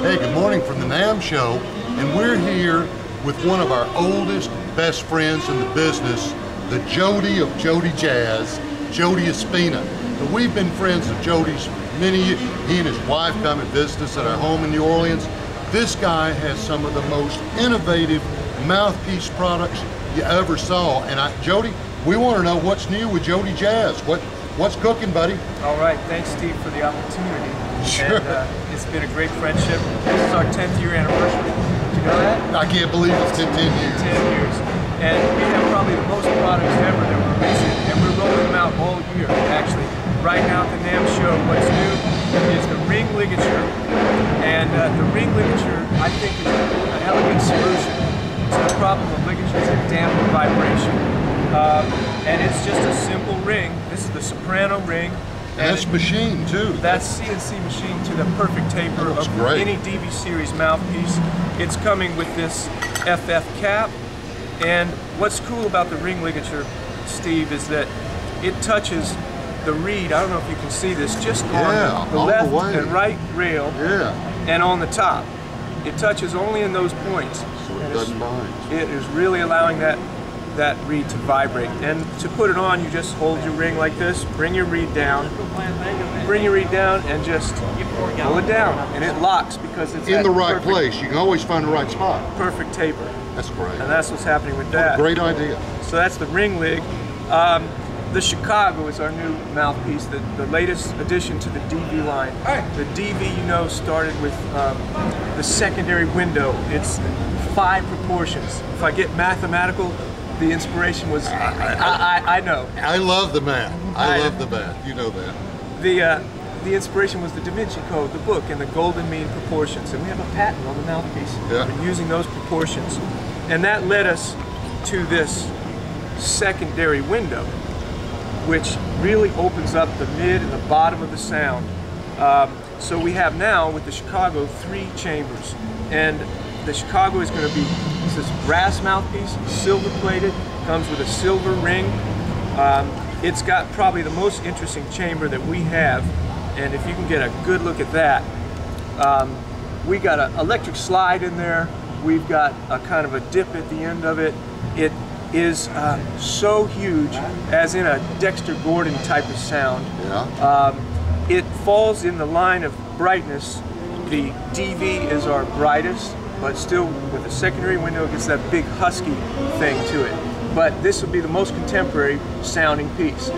Hey, good morning from the NAMM show, and we're here with one of our oldest, best friends in the business, the Jody of Jody Jazz, Jody Espina. So we've been friends of Jody's for many years. He and his wife come and visit us at our home in New Orleans. This guy has some of the most innovative mouthpiece products you ever saw. And Jody, we want to know what's new with Jody Jazz. What's cooking, buddy? All right, thanks Steve for the opportunity. Sure. And, it's been a great friendship. This is our 10th year anniversary. Did you know that? I can't believe it's been 10 years. 10 years. And we have probably the most products ever that we're releasing, and we're rolling them out all year, actually. Right now at the NAMM show, what's new is the ring ligature. And the ring ligature, I think, is an elegant solution to the problem of ligatures and dampened vibration. And it's just a simple ring. This is the soprano ring. And that's machine too. That's CNC machine to the perfect taper of great. any DV series mouthpiece. It's coming with this FF cap. And what's cool about the ring ligature, Steve, is that it touches the reed. I don't know if you can see this, just on the left and right rail, and on the top. It touches only in those points. So it doesn't bind. It is really allowing that reed to vibrate. And to put it on, you just hold your ring like this, bring your reed down, and just pull it down, and it locks because it's in the right place. You can always find the right spot. Perfect taper. That's great. And that's what's happening with that. What a great idea. So that's the ring lig. The Chicago is our new mouthpiece, the latest addition to the DV line. The DV, you know, started with the secondary window. It's 5 proportions. If I get mathematical, the inspiration was, I know. I love the math. I love the math. You know that. The inspiration was the Da Vinci Code, the book, and the golden mean proportions. And we have a patent on the mouthpiece. Yeah. We're using those proportions. And that led us to this secondary window, which really opens up the mid and the bottom of the sound. So we have now, with the Chicago, 3 chambers. And the Chicago is going to be this brass mouthpiece, silver plated, comes with a silver ring. It's got probably the most interesting chamber that we have, and if you can get a good look at that, we got an electric slide in there. We've got a kind of a dip at the end of it. It is so huge, as in a Dexter Gordon type of sound. Yeah. It falls in the line of brightness. The DV is our brightest, but still with a secondary window, it gets that big husky thing to it. But this will be the most contemporary sounding piece.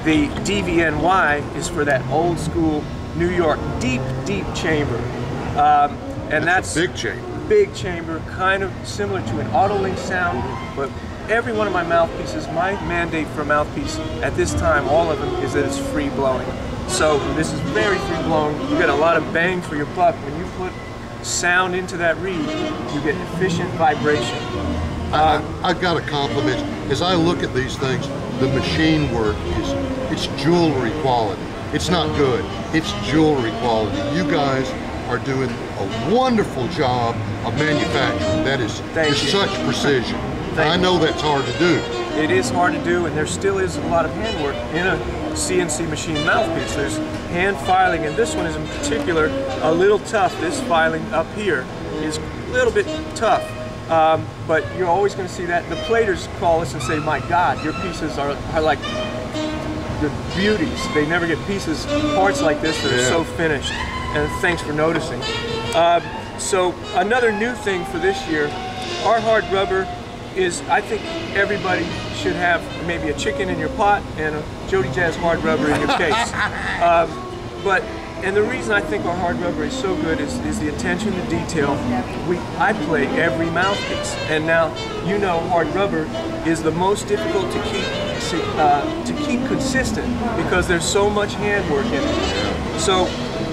The DVNY is for that old school New York deep, deep chamber. And that's a big chamber. Big chamber, kind of similar to an auto-link sound, but every one of my mouthpieces, my mandate for a mouthpiece at this time, all of them, is that it's free blowing. So this is very free blowing. You get a lot of bang for your buck. When you put sound into that reed, you get efficient vibration. I've got to compliment, as I look at these things, the machine work it's jewelry quality. It's not good, it's jewelry quality. You guys are doing a wonderful job of manufacturing. That is just such precision. I know that's hard to do. It is hard to do, and there still is a lot of handwork in a CNC machine mouthpiece. There's hand filing, and this one is in particular a little tough. This filing up here is a little bit tough, but you're always going to see that. The platers call us and say, my God, your pieces are like the beauties. They never get parts like this that are so finished, and thanks for noticing. So another new thing for this year, our hard rubber is, I think everybody should have maybe a chicken in your pot and a Jody Jazz hard rubber in your case. And the reason I think our hard rubber is so good is the attention to detail. I play every mouthpiece, and now you know hard rubber is the most difficult to keep consistent because there's so much handwork in it. So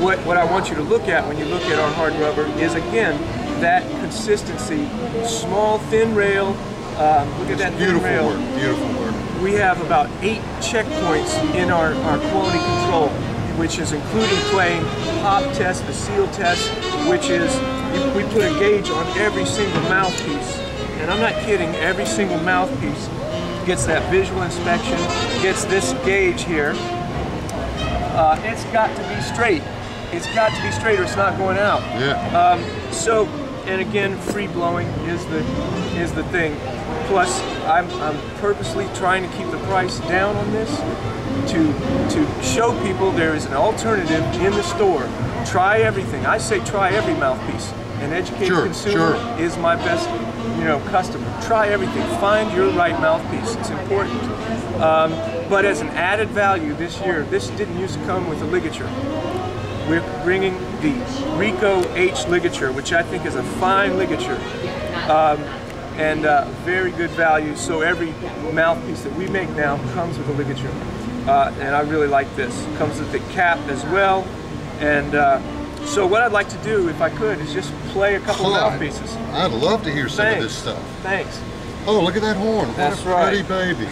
what I want you to look at when you look at our hard rubber is, again, that consistency. Small, thin rail. Look at that thin rail. Beautiful work. We have about 8 checkpoints in our quality control, which is including playing pop test, the seal test, which is, we put a gauge on every single mouthpiece. And I'm not kidding, every single mouthpiece gets that visual inspection, gets this gauge here. It's got to be straight. it's got to be straight or it's not going out. Yeah. So, and again, free blowing is the thing. Plus, I'm purposely trying to keep the price down on this to show people there is an alternative in the store. Try everything. I say try every mouthpiece. An educated consumer is my best, customer. Try everything. Find your right mouthpiece. It's important. But as an added value this year, this didn't used to come with a ligature. We're bringing the Rico H ligature, which I think is a fine ligature. And very good value. So every mouthpiece that we make now comes with a ligature, and I really like this. Comes with the cap as well, and so what I'd like to do, if I could, is just play a couple of mouthpieces. I'd love to hear some of this stuff. Thanks. Oh, look at that horn! What a pretty baby.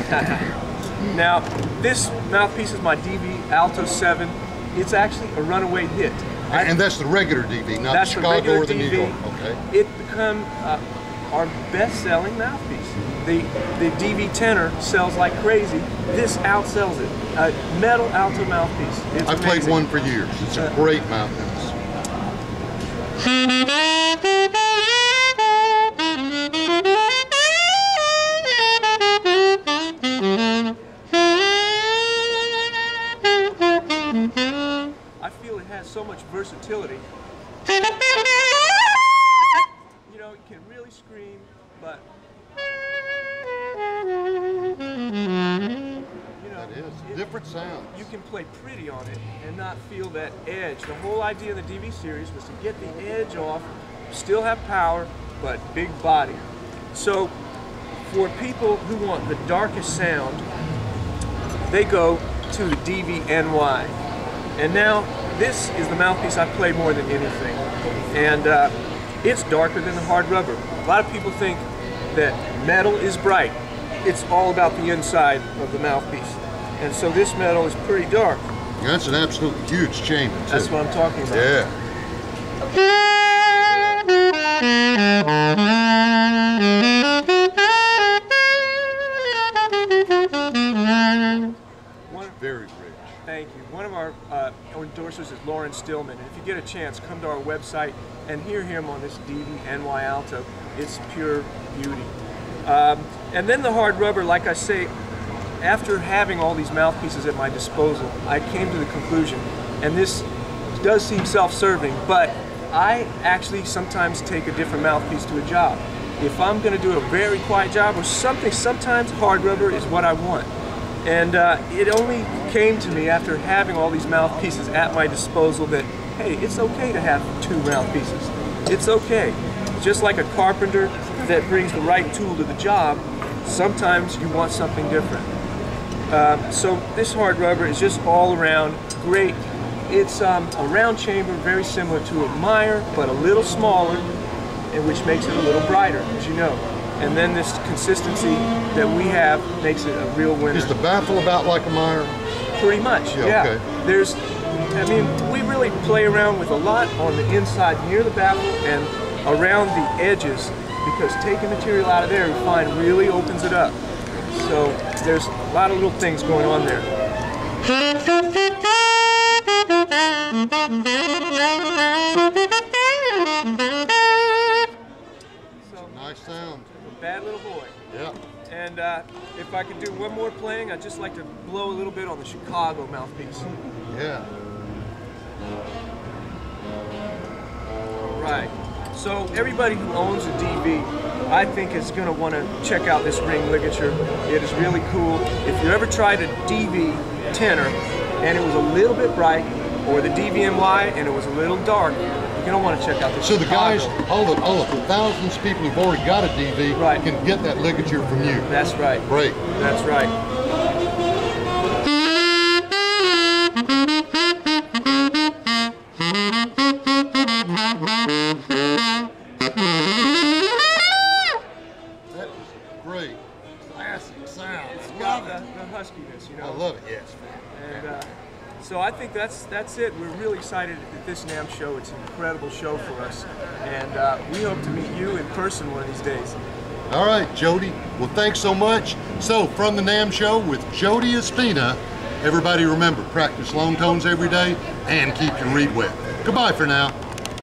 Now, this mouthpiece is my DV Alto 7. It's actually a runaway hit. And that's the regular DV, not the Chicago or the New York. Okay. It became our best-selling mouthpiece. The DV tenor sells like crazy. This outsells it. A metal alto mouthpiece. It's I've played one for years. It's a great mouthpiece. I feel it has so much versatility. You can really scream, but that is different sounds. You can play pretty on it and not feel that edge. The whole idea of the DV series was to get the edge off, still have power, but big body. So for people who want the darkest sound, they go to the DV-NY. And now this is the mouthpiece I play more than anything. And it's darker than the hard rubber. A lot of people think that metal is bright. It's all about the inside of the mouthpiece. And so this metal is pretty dark. That's an absolutely huge chamber, too. That's what I'm talking about. Yeah. Very rich. Thank you. One of our endorsers is Lauren Stillman, and if you get a chance, come to our website and hear him on this DV-NY Alto. It's pure beauty. And then the hard rubber, like I say, after having all these mouthpieces at my disposal, I came to the conclusion, and this does seem self-serving, but I actually sometimes take a different mouthpiece to a job. If I'm going to do a very quiet job or something, sometimes hard rubber is what I want. And it only came to me after having all these mouthpieces at my disposal that, hey, it's okay to have two mouthpieces. It's okay. Just like a carpenter that brings the right tool to the job, sometimes you want something different. So this hard rubber is just all around great. It's a round chamber, very similar to a Meyer, but a little smaller, and which makes it a little brighter, as you know. And then this consistency that we have makes it a real winner. Is the baffle about like a Meyer? Pretty much, yeah. Okay. We really play around with a lot on the inside near the baffle and around the edges, because taking material out of there, we find really opens it up. So there's a lot of little things going on there. Nice sound. Bad little boy. Yeah. And if I could do one more playing, I'd just like to blow a little bit on the Chicago mouthpiece. Yeah. All right. So everybody who owns a DV, I think is going to want to check out this ring ligature. It is really cool. If you ever tried a DV tenor and it was a little bit bright, or the DV-NY and it was a little dark, you're going to want to check out this. So the guys, all of the thousands of people who've already got a DV can get that ligature from you. That's right. Great. That's right. That is great. Classic sound. Love the huskiness, you know. I love it, yes. And so I think that's it. We're really excited at this NAMM show. It's an incredible show for us, and we hope to meet you in person one of these days. All right, Jody. Well, thanks so much. So, from the NAMM show with Jody Espina, everybody remember, practice long tones every day and keep your reed wet. Goodbye for now.